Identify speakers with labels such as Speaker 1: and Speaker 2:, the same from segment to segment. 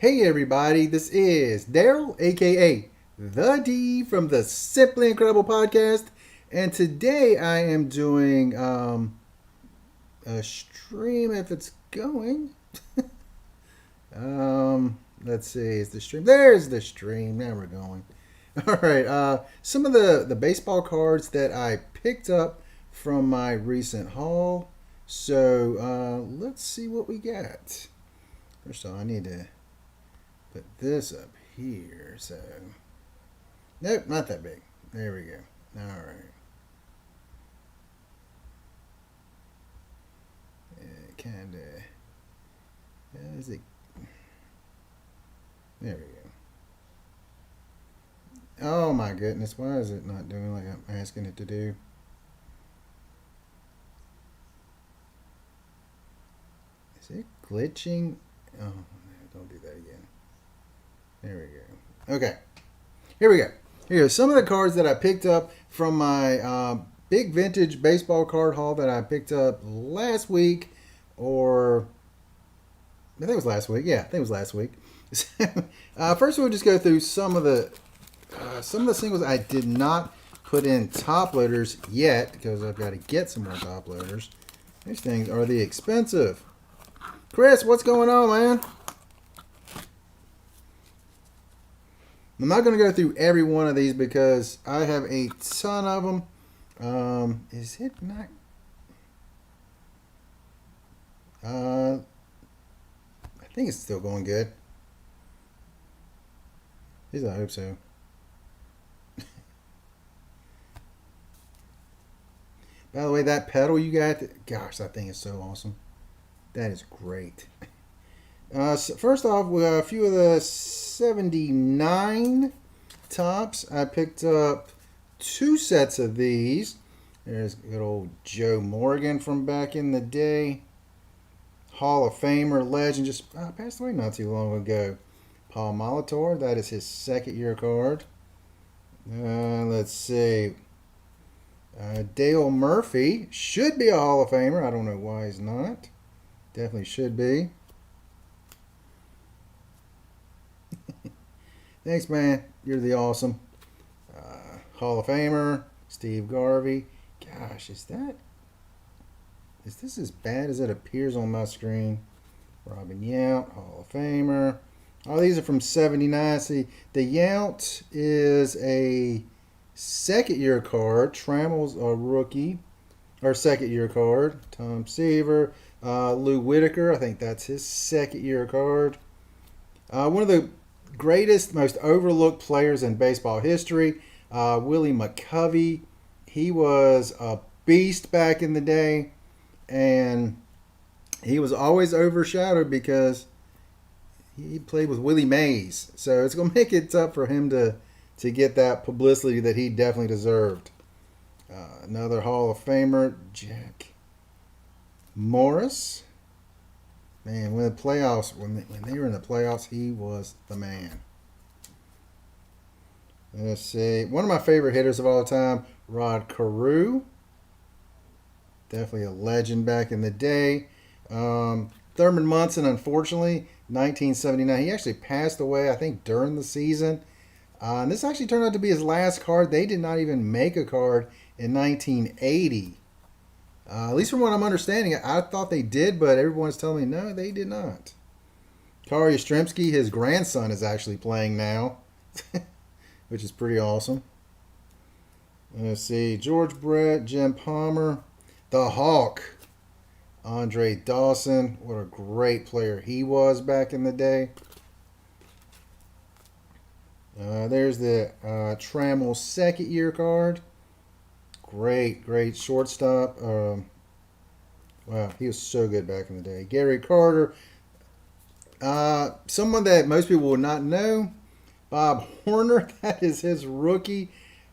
Speaker 1: Hey everybody, this is Daryl, aka The D from the Simply Incredible podcast, and today I am doing a stream if it's going. Let's see, is the stream? There's the stream. Now we're going. All right. Some of the baseball cards that I picked up from my recent haul. So let's see what we got. First of all, I need to put this up here. So, nope, not that big. There we go. All right. Kind of. Is it? There we go. Oh my goodness! Why is it not doing like I'm asking it to do? Is it glitching? Oh no! Don't do that again. There we go. Okay. Here we go. Here are some of the cards that I picked up from my big vintage baseball card haul that I picked up last week, or I think it was last week. Yeah, I think it was last week. First, we'll just go through some of the singles I did not put in top loaders yet because I've got to get some more top loaders. These things are the expensive. Chris, what's going on, man? I'm not going to go through every one of these because I have a ton of them. Is it not? I think it's still going good. At least I hope so. By the way, that pedal you got, gosh, that thing is so awesome. That is great. So first off, with a few of the 79 tops, I picked up two sets of these. There's good old Joe Morgan from back in the day. Hall of Famer, legend, just passed away not too long ago. Paul Molitor, that is his second year card. Let's see. Dale Murphy should be a Hall of Famer. I don't know why he's not. Definitely should be. Thanks, man. You're the awesome. Hall of Famer, Steve Garvey. Gosh, is this as bad as it appears on my screen? Robin Yount, Hall of Famer. All these are from 79. See, the Yount is a second year card. Trammell's a rookie. Or second year card. Tom Seaver. Lou Whitaker. I think that's his second year card. One of the greatest, most overlooked players in baseball history. Willie McCovey. He was a beast back in the day. And he was always overshadowed because he played with Willie Mays. So it's going to make it tough for him to get that publicity that he definitely deserved. Another Hall of Famer, Jack Morris. Man, when they were in the playoffs, he was the man. Let's see. One of my favorite hitters of all time, Rod Carew. Definitely a legend back in the day. Thurman Munson, unfortunately, 1979. He actually passed away, I think, during the season. And this actually turned out to be his last card. They did not even make a card in 1980. At least from what I'm understanding, I thought they did, but everyone's telling me no, they did not. Carl Yastrzemski, his grandson, is actually playing now, which is pretty awesome. Let's see. George Brett, Jim Palmer, the Hawk, Andre Dawson. What a great player he was back in the day. There's the Trammell second year card. Great shortstop. Wow, he was so good back in the day. Gary Carter. Someone that most people will not know. Bob Horner. That is his rookie.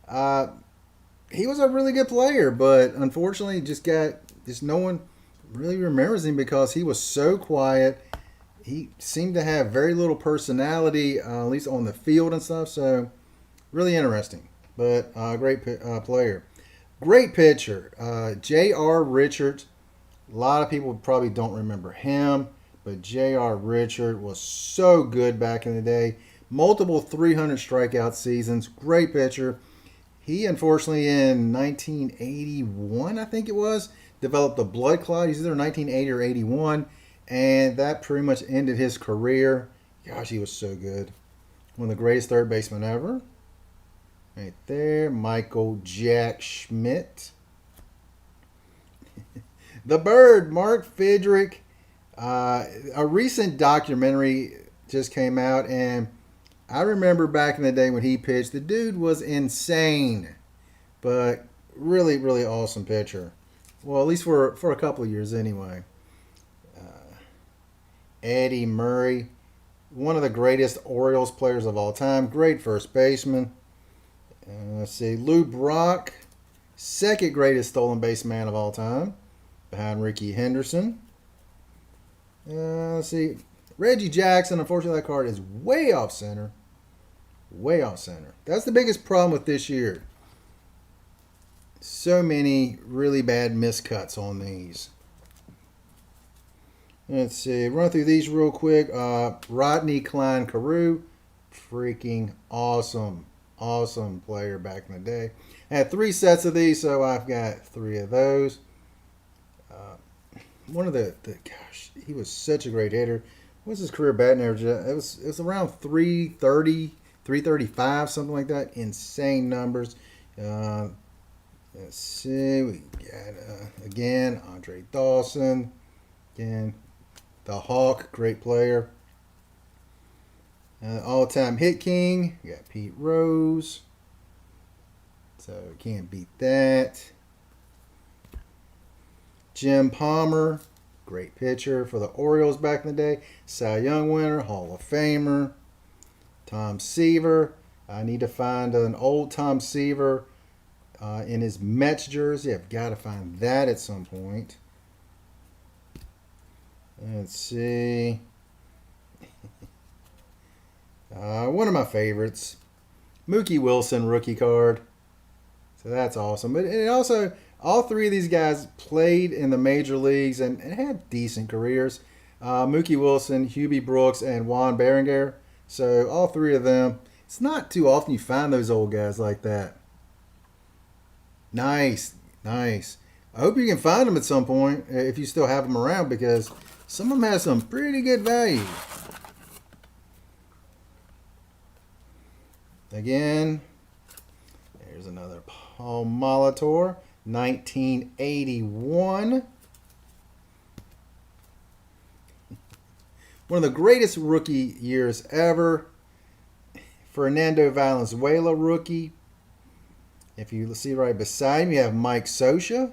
Speaker 1: He was a really good player, but unfortunately just no one really remembers him because he was so quiet. He seemed to have very little personality, at least on the field and stuff. So, really interesting. But great player. Great pitcher. J.R. Richards. A lot of people probably don't remember him. but J.R. Richard was so good back in the day. Multiple 300 strikeout seasons. Great pitcher. He unfortunately in 1981, I think it was, developed a blood clot. He's either 1980 or 81, and that pretty much ended his career. Gosh, he was so good. One of the greatest third basemen ever. Right there, Michael Jack Schmidt. The Bird, Mark Fidrych. A recent documentary just came out, and I remember back in the day when he pitched, the dude was insane, but really, really awesome pitcher. Well, at least for a couple of years anyway. Eddie Murray, one of the greatest Orioles players of all time. Great first baseman. Let's see, Lou Brock, second greatest stolen base man of all time, behind Rickey Henderson. Let's see, Reggie Jackson. Unfortunately, that card is way off center. Way off center. That's the biggest problem with this year. So many really bad miscuts on these. Let's see, run through these real quick. Rodney Cline Carew, freaking awesome. Awesome player back in the day. I had 3 sets of these, so I've got 3 of those. One of the gosh, he was such a great hitter. What's his career batting average? It was around 330, 335, something like that. Insane numbers. Let's see, we got again Andre Dawson. Again, the Hawk, great player. All-time hit king, we got Pete Rose. So can't beat that. Jim Palmer, great pitcher for the Orioles back in the day. Cy Young winner, Hall of Famer. Tom Seaver. I need to find an old Tom Seaver in his Mets jersey. I've got to find that at some point. Let's see. One of my favorites, Mookie Wilson rookie card. So that's awesome. But it also, all 3 of these guys played in the major leagues and had decent careers. Mookie Wilson, Hubie Brooks, and Juan Berenguer. So all 3 of them. It's not too often you find those old guys like that. Nice, nice. I hope you can find them at some point if you still have them around, because some of them have some pretty good value. Again, there's another Paul Molitor, 1981. One of the greatest rookie years ever. Fernando Valenzuela rookie. If you see right beside him, you have Mike Scioscia,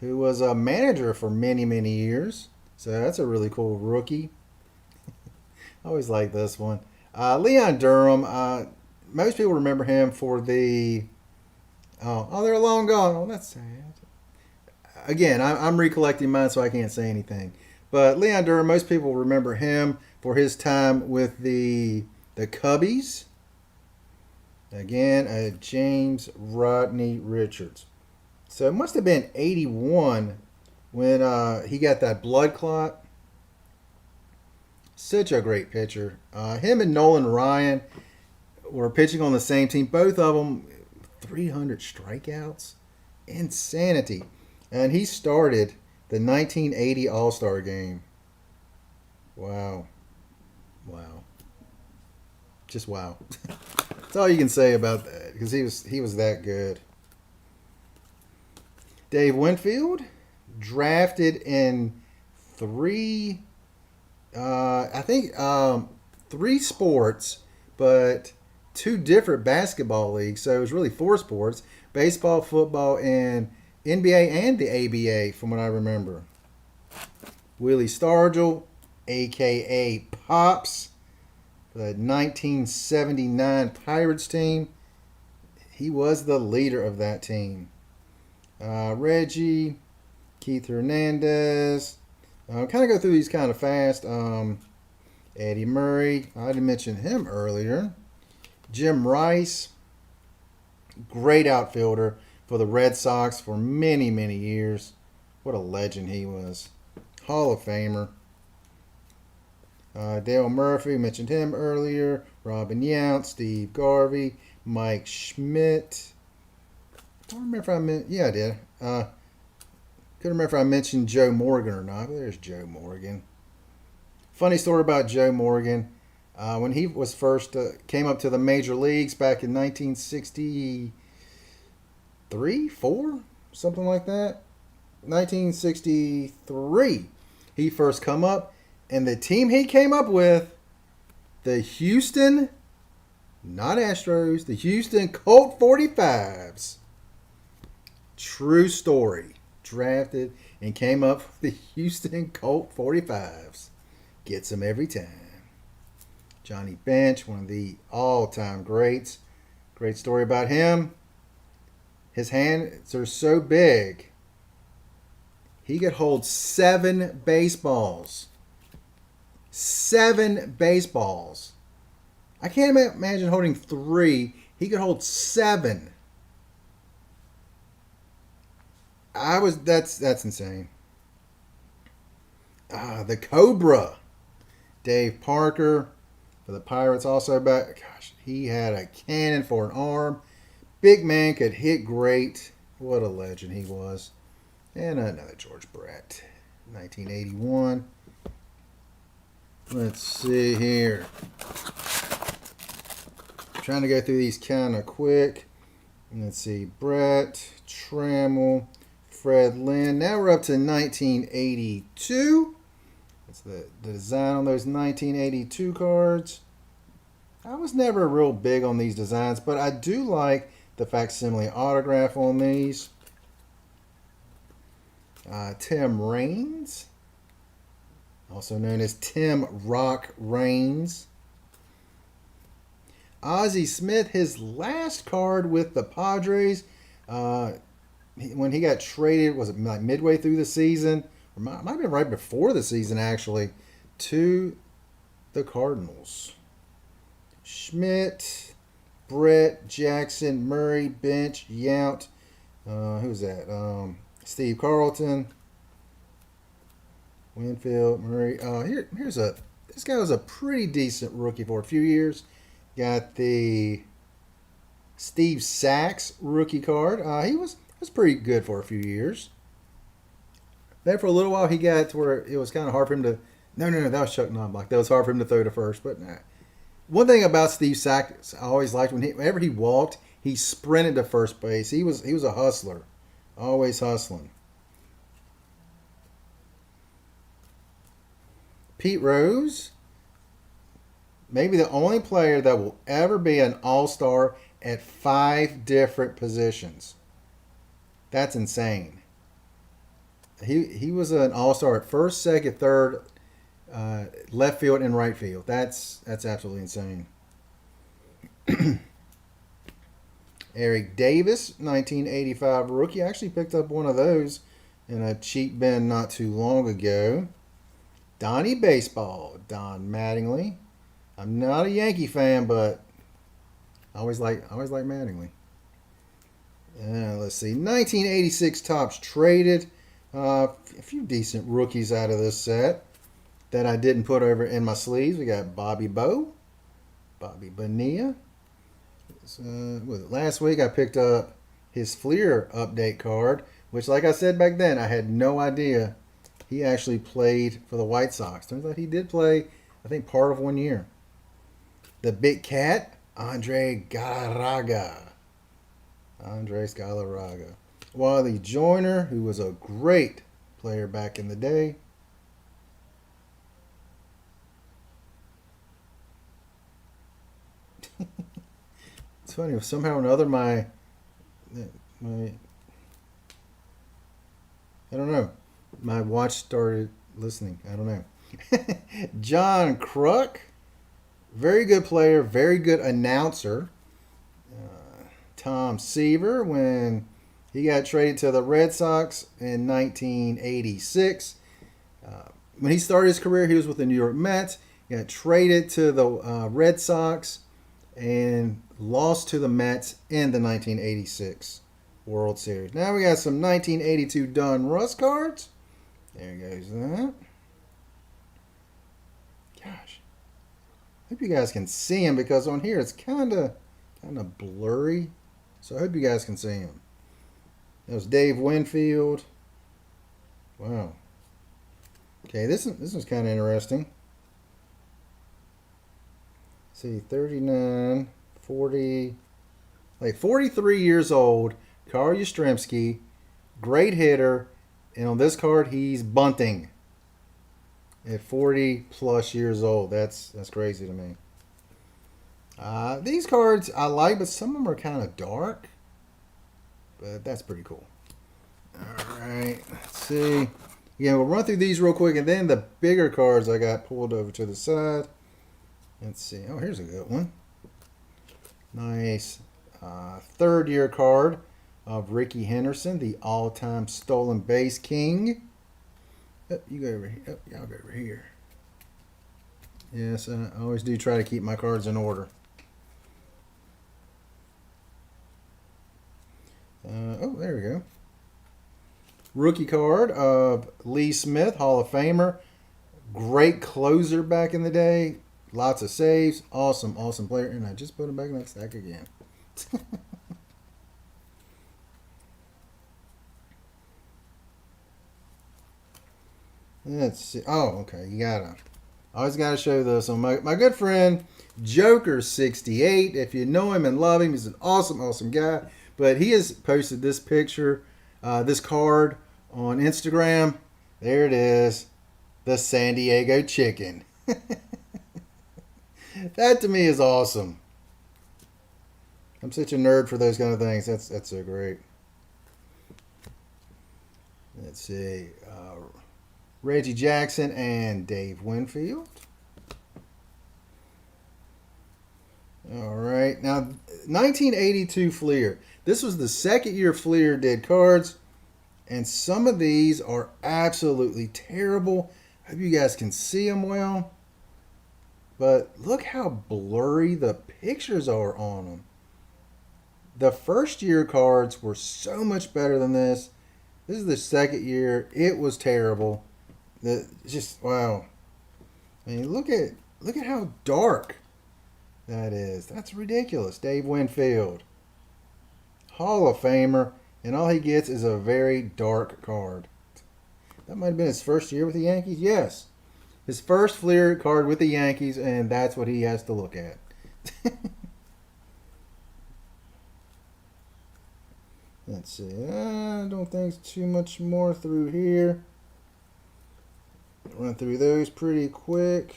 Speaker 1: who was a manager for many, many years. So that's a really cool rookie. I always like this one. Leon Durham. Most people remember him for the... Oh, they're long gone. Oh, that's sad. Again, I'm recollecting mine, so I can't say anything. But Leon Durham, most people remember him for his time with the Cubbies. Again, James Rodney Richards. So it must have been 81 when he got that blood clot. Such a great pitcher. Him and Nolan Ryan were pitching on the same team. Both of them 300 strikeouts. Insanity. And he started the 1980 All-Star game. Wow. Wow. Just wow. That's all you can say about that, because he was that good. Dave Winfield, drafted in 3 sports, but 2 different basketball leagues. So it was really 4 sports: baseball, football, and NBA and the ABA, from what I remember. Willie Stargell, a.k.a. Pops, the 1979 Pirates team. He was the leader of that team. Reggie, Keith Hernandez. I'll kind of go through these kind of fast. Eddie Murray, I didn't mention him earlier. Jim Rice, great outfielder for the Red Sox for many, many years. What a legend he was. Hall of Famer. Dale Murphy, mentioned him earlier. Robin Yount, Steve Garvey, Mike Schmidt. I don't remember if I meant. Yeah, I did. Couldn't remember if I mentioned Joe Morgan or not. But there's Joe Morgan. Funny story about Joe Morgan. When he was first came up to the major leagues back in 1963, 4, something like that. 1963, he first come up, and the team he came up with, the Houston, not Astros, the Houston Colt 45s. True story. Drafted and came up with the Houston Colt 45s. Gets them every time. Johnny Bench, one of the all-time greats. Great story about him. His hands are so big, he could hold 7 baseballs. 7 baseballs. I can't imagine holding 3. He could hold 7. That's insane. The Cobra. Dave Parker for the Pirates also back. Gosh, he had a cannon for an arm. Big man, could hit great. What a legend he was. And another George Brett. 1981. Let's see here. Trying to go through these kind of quick. Let's see. Brett, Trammell, Fred Lynn. Now we're up to 1982. That's the design on those 1982 cards. I was never real big on these designs, but I do like the facsimile autograph on these. Tim Raines, also known as Tim Rock Raines. Ozzie Smith, his last card with the Padres, when he got traded, was it like midway through the season? Or might have been right before the season, actually, to the Cardinals. Schmidt, Brett, Jackson, Murray, Bench, Yount. Who's that? Steve Carlton, Winfield, Murray. This guy was a pretty decent rookie for a few years. Got the Steve Sachs rookie card. He was pretty good for a few years. Then for a little while he got to where it was kind of hard for him to. No, that was Chuck Knobloch. That was hard for him to throw to first. But one thing about Steve Sachs, I always liked whenever he walked, he sprinted to first base. He was a hustler, always hustling. Pete Rose, maybe the only player that will ever be an all-star at 5 different positions. That's insane. He was an all-star at first, second, third, left field, and right field. That's absolutely insane. Eric Davis, 1985 rookie. I actually picked up one of those in a cheap bin not too long ago. Donnie Baseball, Don Mattingly. I'm not a Yankee fan, but I always like Mattingly. Let's see, 1986 Topps traded. A few decent rookies out of this set that I didn't put over in my sleeves. We got Bobby Bonilla. Last week I picked up his Fleer update card, which, like I said back then, I had no idea he actually played for the White Sox. Turns out he did play, I think, part of 1 year. The Big Cat, Andre Galarraga. Wally Joyner, who was a great player back in the day. It's funny, somehow or another my I don't know, my watch started listening. I don't know. John Kruk, very good player, very good announcer. Tom Seaver, when he got traded to the Red Sox in 1986. When he started his career, he was with the New York Mets. He got traded to the Red Sox and lost to the Mets in the 1986 World Series. Now we got some 1982 Don Russ cards. There goes that. Gosh, hope you guys can see him because on here it's kind of blurry. So I hope you guys can see him. That was Dave Winfield. Wow. Okay, this one's kind of interesting. See, 39, 40, like 43 years old. Carl Yastrzemski, great hitter, and on this card he's bunting at 40 plus years old. That's crazy to me. These cards I like, but some of them are kind of dark. But that's pretty cool. All right, let's see. Yeah, we'll run through these real quick, and then the bigger cards I got pulled over to the side. Let's see. Oh, here's a good one. Nice third year card of Rickey Henderson, the all-time stolen base king. Oh, you go over here. Oh, y'all go over here. Yes, I always do try to keep my cards in order. Oh, there we go. Rookie card of Lee Smith, Hall of Famer. Great closer back in the day. Lots of saves. Awesome, awesome player. And I just put him back in that stack again. Let's see. Oh, okay. Always gotta show this. So my good friend Joker68. If you know him and love him, he's an awesome, awesome guy. But he has posted this picture, this card on Instagram. There it is, the San Diego Chicken. That to me is awesome. I'm such a nerd for those kind of things. That's so great. Let's see. Reggie Jackson and Dave Winfield. All right. Now, 1982 Fleer. This was the second year Fleer did cards. And some of these are absolutely terrible. Hope you guys can see them well. But look how blurry the pictures are on them. The first year cards were so much better than this. This is the second year. It was terrible. Just wow. I mean, look at how dark that is. That's ridiculous. Dave Winfield, Hall of Famer, and all he gets is a very dark card. That might have been his first year with the Yankees. Yes, his first Fleer card with the Yankees, and that's what he has to look at. Let's see. I don't think too much more through here. Run through those pretty quick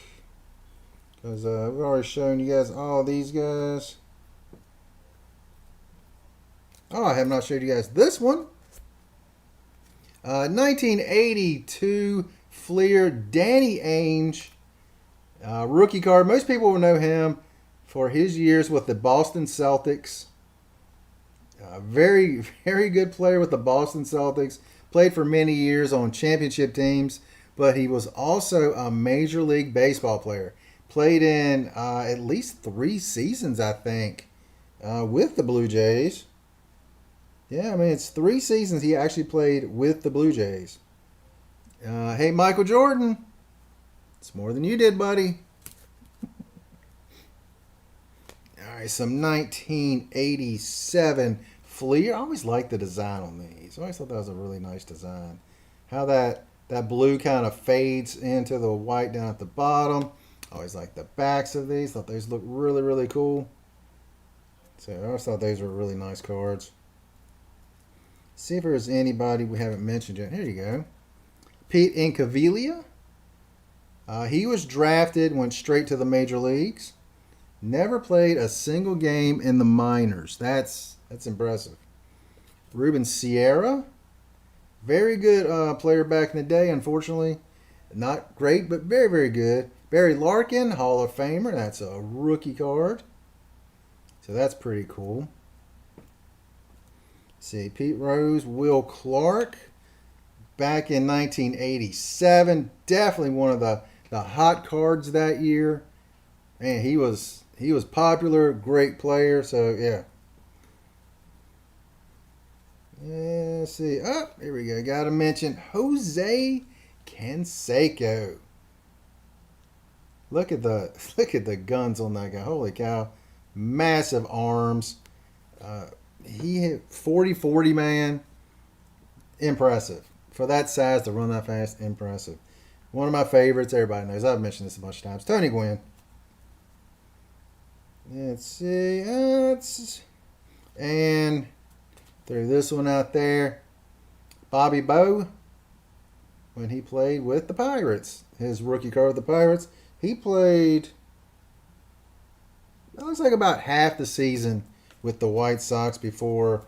Speaker 1: because we've already shown you guys all these guys. Oh, I have not showed you guys this one. 1982 Fleer, Danny Ainge, rookie card. Most people will know him for his years with the Boston Celtics. Very, very good player with the Boston Celtics. Played for many years on championship teams, but he was also a Major League Baseball player. Played in at least 3 seasons, I think, with the Blue Jays. Yeah, I mean, it's 3 seasons he actually played with the Blue Jays. Hey, Michael Jordan. It's more than you did, buddy. All right, some 1987 Fleer. I always liked the design on these. I always thought that was a really nice design. How that blue kind of fades into the white down at the bottom. I always liked the backs of these. Thought those looked really, really cool. So I always thought those were really nice cards. See if there's anybody we haven't mentioned yet. Here you go. Pete Incaviglia. He was drafted, went straight to the major leagues. Never played a single game in the minors. That's impressive. Ruben Sierra. Very good player back in the day, unfortunately. Not great, but very, very good. Barry Larkin, Hall of Famer. That's a rookie card. So that's pretty cool. See, Pete Rose, Will Clark. Back in 1987. Definitely one of the hot cards that year. Man, he was popular, great player. So, yeah. Let's see. Oh, here we go. Got to mention Jose Canseco. Look at the guns on that guy. Holy cow. Massive arms. He hit 40-40, man. Impressive. For that size to run that fast, impressive. One of my favorites, everybody knows. I've mentioned this a bunch of times. Tony Gwynn. Let's see. And throw this one out there. Bobby Bowe, when he played with the Pirates. His rookie card with the Pirates. He played, it looks like about half the season with the White Sox before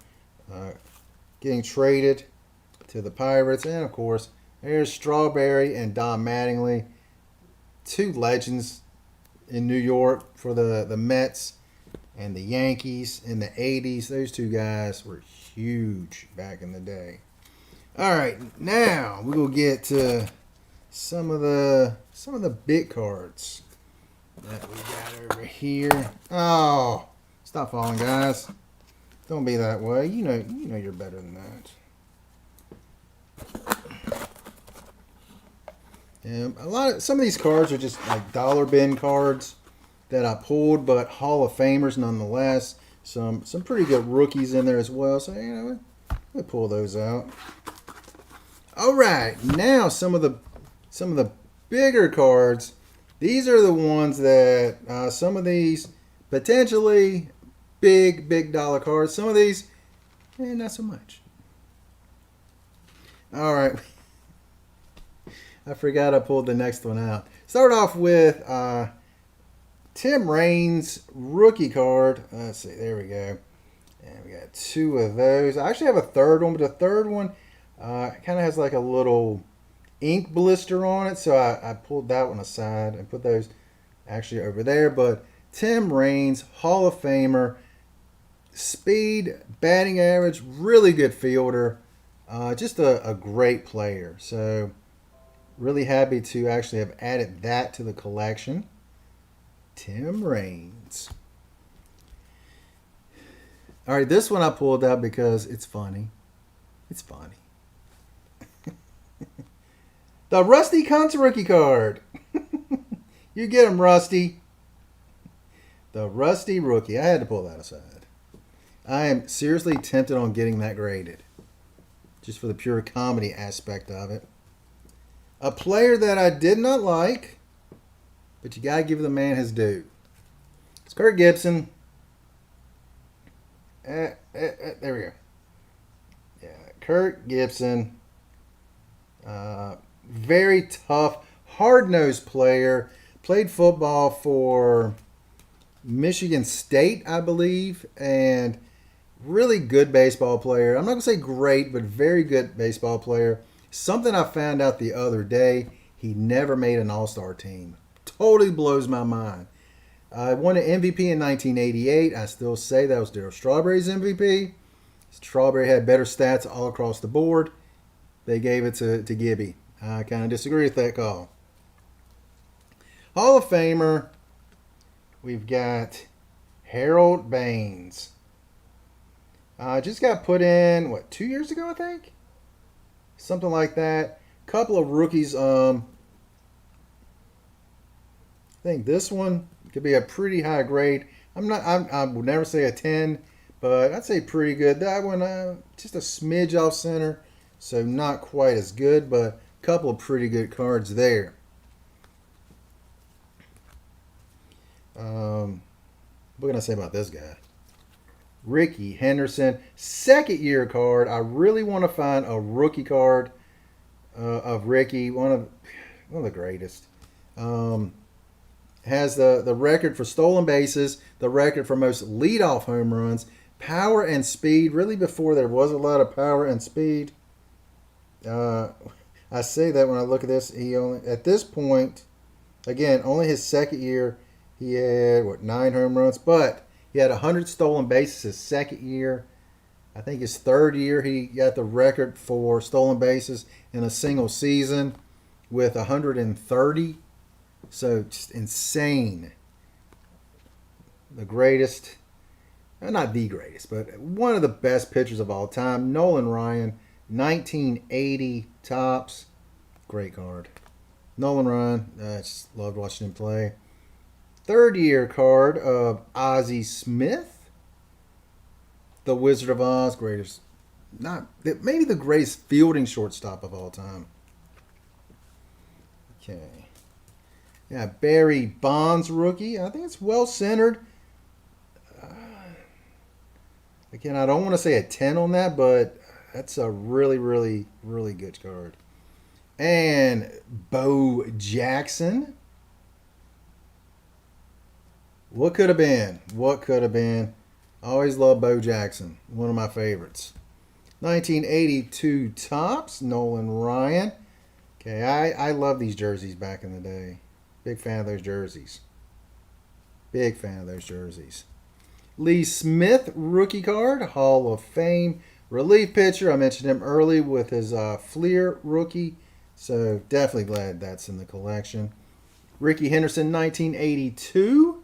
Speaker 1: getting traded to the Pirates. And, of course, there's Strawberry and Don Mattingly, two legends in New York for the Mets and the Yankees in the 80s. Those two guys were huge back in the day. All right, now we will get to some of the big cards that we got over here. Oh, stop falling, guys. Don't be that way. You know you're better than that. Some of these cards are just like dollar bin cards that I pulled, but Hall of Famers nonetheless. Some pretty good rookies in there as well. So we'll pull those out. All right, now some of the bigger cards. These are the ones that some of these potentially big dollar cards. Some of these, not so much. All right. I forgot I pulled the next one out. Start off with Tim Raines rookie card. Let's see. There we go. And we got two of those. I actually have a third one, but the third one kind of has like a little ink blister on it. So I pulled that one aside and put those actually over there. But Tim Raines, Hall of Famer, speed, batting average, really good fielder. Just a great player. So really happy to actually have added that to the collection. Tim Raines. All right, this one I pulled out because it's funny. It's funny. The Rusty Kuntz rookie card. You get him, Rusty. The Rusty rookie. I had to pull that aside. I am seriously tempted on getting that graded. Just for the pure comedy aspect of it. A player that I did not like, but you got to give the man his due. It's Kirk Gibson. There we go. Yeah, Kirk Gibson. Very tough, hard-nosed player. Played football for Michigan State, I believe, and really good baseball player. I'm not going to say great, but very good baseball player. Something I found out the other day, he never made an all-star team. Totally blows my mind. I won an MVP in 1988. I still say that was Darryl Strawberry's MVP. Strawberry had better stats all across the board. They gave it to Gibby. I kind of disagree with that call. Hall of Famer, we've got Harold Baines. Just got put in, 2 years ago, I think? Something like that. Couple of rookies. I think this one could be a pretty high grade. I would never say a 10, but I'd say pretty good. That one, just a smidge off center, so not quite as good, but a couple of pretty good cards there. What can I say about this guy? Rickey Henderson, second year card. I really want to find a rookie card of Rickey, one of the greatest. Has the record for stolen bases, the record for most leadoff home runs, power and speed. Really, before there was a lot of power and speed. I say that when I look at this, he only at this point, again, only his second year, he had 9 home runs, but he had 100 stolen bases his second year. I think his third year he got the record for stolen bases in a single season with 130. So just insane. The greatest, not the greatest, but one of the best pitchers of all time, Nolan Ryan, 1980 Topps. Great card. Nolan Ryan, I just loved watching him play. Third year card of Ozzie Smith, the Wizard of Oz, greatest, not maybe the greatest fielding shortstop of all time. Okay. Yeah, Barry Bonds rookie. I think it's well centered. Again, I don't want to say a 10 on that, but that's a really, really, really good card. And Bo Jackson. What could have been? What could have been? I always love Bo Jackson. One of my favorites. 1982 Topps, Nolan Ryan. Okay, I love these jerseys back in the day. Big fan of those jerseys. Big fan of those jerseys. Lee Smith, rookie card, Hall of Fame. Relief pitcher, I mentioned him early with his Fleer rookie. So definitely glad that's in the collection. Ricky Henderson, 1982.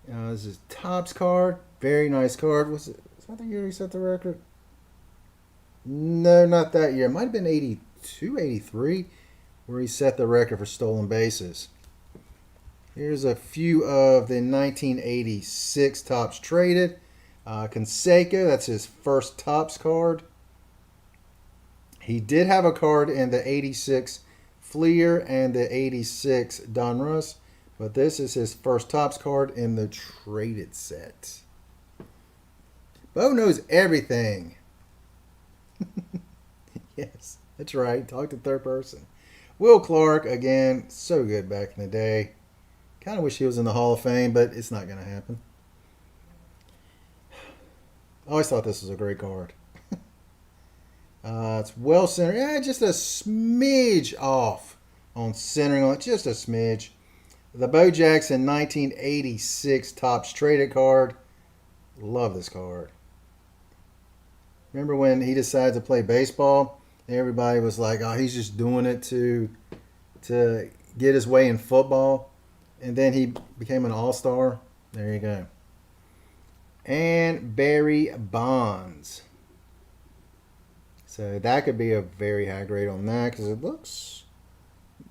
Speaker 1: This is Topps card. Very nice card. Was that the year he set the record? No, not that year. It might have been 82, 83, where he set the record for stolen bases. Here's a few of the 1986 Topps traded. Canseco, that's his first Topps card. He did have a card in the 86 Fleer and the 86 Donruss, but this is his first Topps card in the traded set. Bo knows everything. Yes, that's right. Talk to third person. Will Clark, again, so good back in the day. Kind of wish he was in the Hall of Fame, but it's not going to happen. I always thought this was a great card. It's well centered. Yeah, just a smidge off on centering on it. Just a smidge. The Bo Jackson 1986 Topps traded card. Love this card. Remember when he decided to play baseball? Everybody was like, oh, he's just doing it to get his way in football. And then he became an all-star. There you go. And Barry Bonds. So that could be a very high grade on that because it looks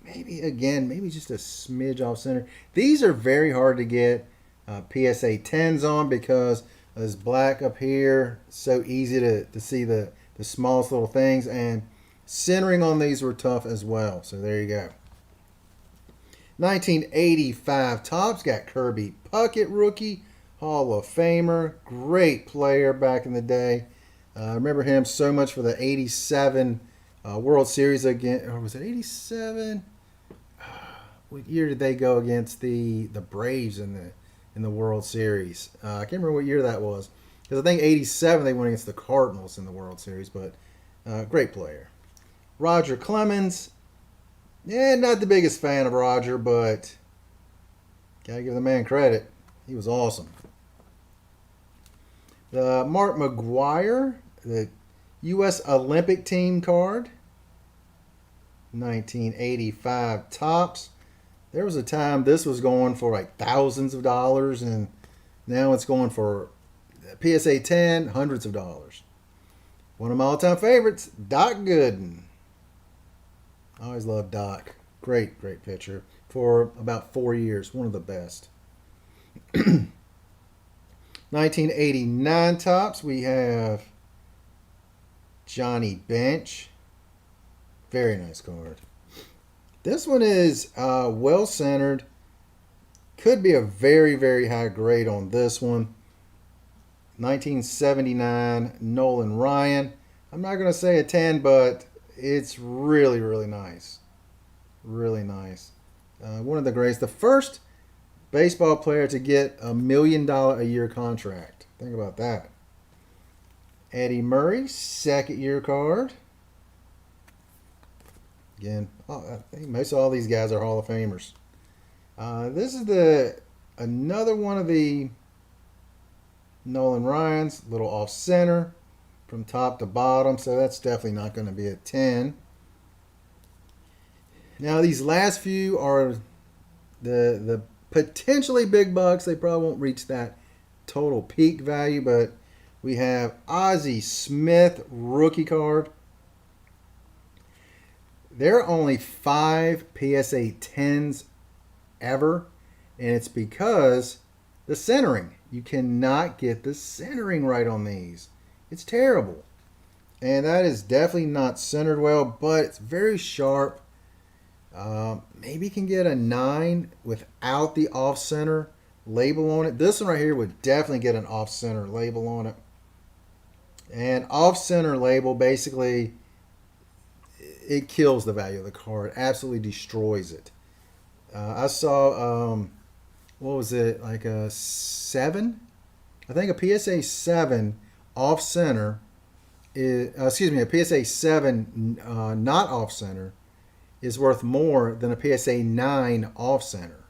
Speaker 1: maybe just a smidge off center. These are very hard to get PSA 10s on because this black up here, so easy to see the smallest little things. And centering on these were tough as well. So there you go. 1985 Topps, got Kirby Puckett rookie, Hall of Famer, great player back in the day. I remember him so much for the 87 World Series again. Or was it 87? What year did they go against the Braves in the World Series? I can't remember what year that was. Because I think 87 they went against the Cardinals in the World Series. But great player. Roger Clemens. Yeah, not the biggest fan of Roger, but gotta give the man credit. He was awesome. The Mark McGwire, the U.S. Olympic team card, 1985 Topps. There was a time this was going for like thousands of dollars, and now it's going for PSA 10, hundreds of dollars. One of my all-time favorites, Doc Gooden. I always loved Doc. Great pitcher for about 4 years. One of the best. 1989 Topps, we have Johnny Bench. Very nice card. This one is well centered. Could be a very, very high grade on this one. 1979 Nolan Ryan. I'm not going to say a 10, but it's really, really nice. Really nice. One of the greatest. The first baseball player to get $1 million a year contract. Think about that. Eddie Murray, second year card. Again, I think most of all these guys are Hall of Famers. This is another one of the Nolan Ryans, a little off center from top to bottom, so that's definitely not going to be a 10. Now these last few are the potentially big bucks. They probably won't reach that total peak value, but we have Ozzie Smith rookie card. There are only 5 PSA 10s ever, and it's because the centering. You cannot get the centering right on these. It's terrible. And that is definitely not centered well, but it's very sharp. Maybe you can get a 9 without the off-center label on it. This one right here would definitely get an off-center label on it. And off-center label, basically, it kills the value of the card. Absolutely destroys it. I saw, what was it, like a 7? I think a PSA 7 off-center is, a PSA 7 not off-center is worth more than a PSA 9 off-center.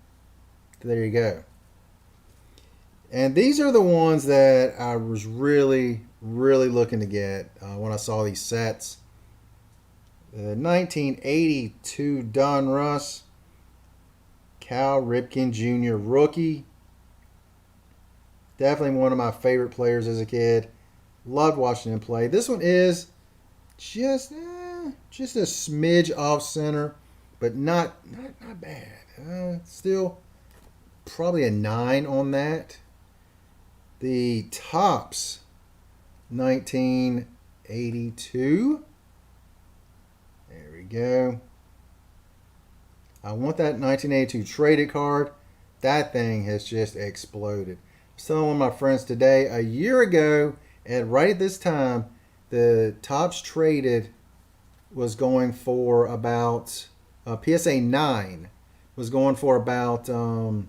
Speaker 1: There you go. And these are the ones that I was really, really looking to get when I saw these sets. The 1982 Donruss, Cal Ripken Jr. rookie. Definitely one of my favorite players as a kid. Loved watching him play. This one is just a smidge off center, but not bad. Still probably a 9 on that. The Topps 1982. There we go. I want that 1982 traded card. That thing has just exploded. I was telling one of my friends today, a year ago, right at this time, the Topps traded was going for about PSA 9 was going for about right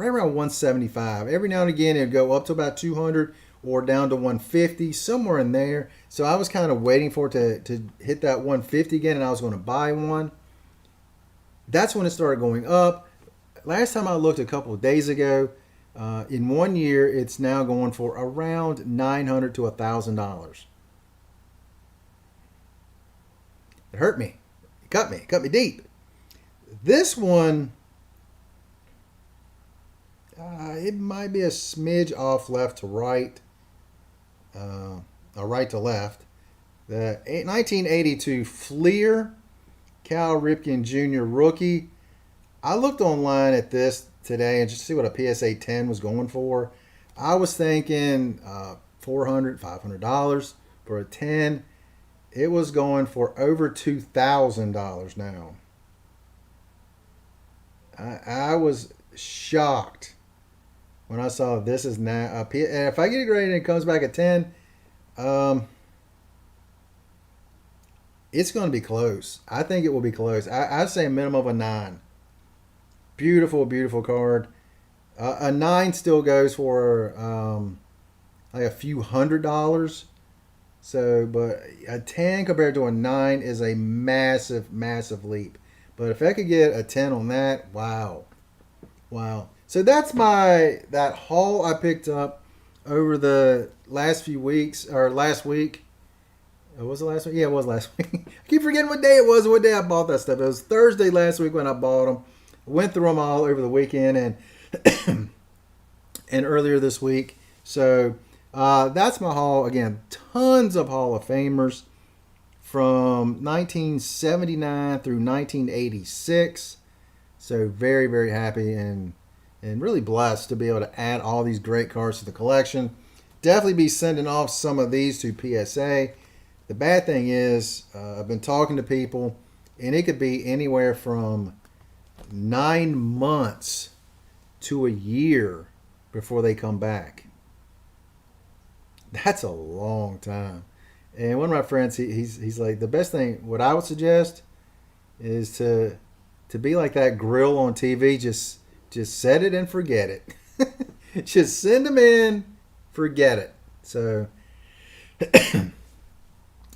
Speaker 1: around 175. Every now and again, it would go up to about 200 or down to 150, somewhere in there. So I was kind of waiting for it to hit that 150 again, and I was going to buy one. That's when it started going up. Last time I looked a couple of days ago, in 1 year, it's now going for around $900 to $1,000. It hurt me. It cut me deep. This one, it might be a smidge off left to right, or right to left. The 1982 Fleer, Cal Ripken Jr. rookie. I looked online at this today and just to see what a PSA 10 was going for. I was thinking $400, $500 for a 10. It was going for over $2,000 now. I was shocked when I saw this is now. And if I get it graded and it comes back at 10, it's going to be close. I think it will be close. I'd say a minimum of a 9. Beautiful, beautiful card. A 9 still goes for like a few $100s. So, but a 10 compared to a 9 is a massive, massive leap. But if I could get a 10 on that, wow. Wow. So that's that haul I picked up over the last few weeks, or last week. Was it last week? Yeah, it was last week. I keep forgetting what day it was, what day I bought that stuff. It was Thursday last week when I bought them. Went through them all over the weekend and and earlier this week. So that's my haul. Again, tons of Hall of Famers from 1979 through 1986. So very, very happy and really blessed to be able to add all these great cards to the collection. Definitely be sending off some of these to PSA. The bad thing is I've been talking to people, and it could be anywhere from 9 months to a year before they come back. That's a long time. And one of my friends, he's like, the best thing, what I would suggest is to be like that grill on TV. Just set it and forget it. Just send them in, forget it. So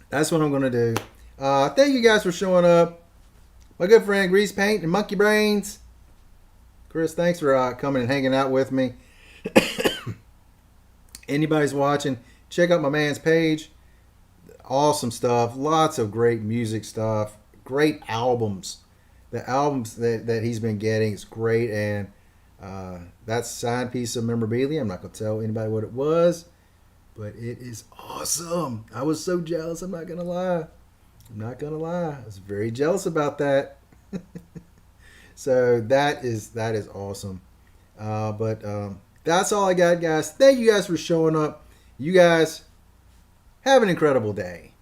Speaker 1: that's what I'm going to do. Thank you guys for showing up. My good friend Grease Paint and Monkey Brains. Chris, thanks for coming and hanging out with me. Anybody's watching, check out my man's page. Awesome stuff. Lots of great music stuff. Great albums. The albums that he's been getting is great. And that's a signed piece of memorabilia. I'm not going to tell anybody what it was, but it is awesome. I was so jealous. I'm not going to lie. I'm not gonna lie, I was very jealous about that. So that is awesome. But that's all I got, guys. Thank you guys for showing up. You guys have an incredible day.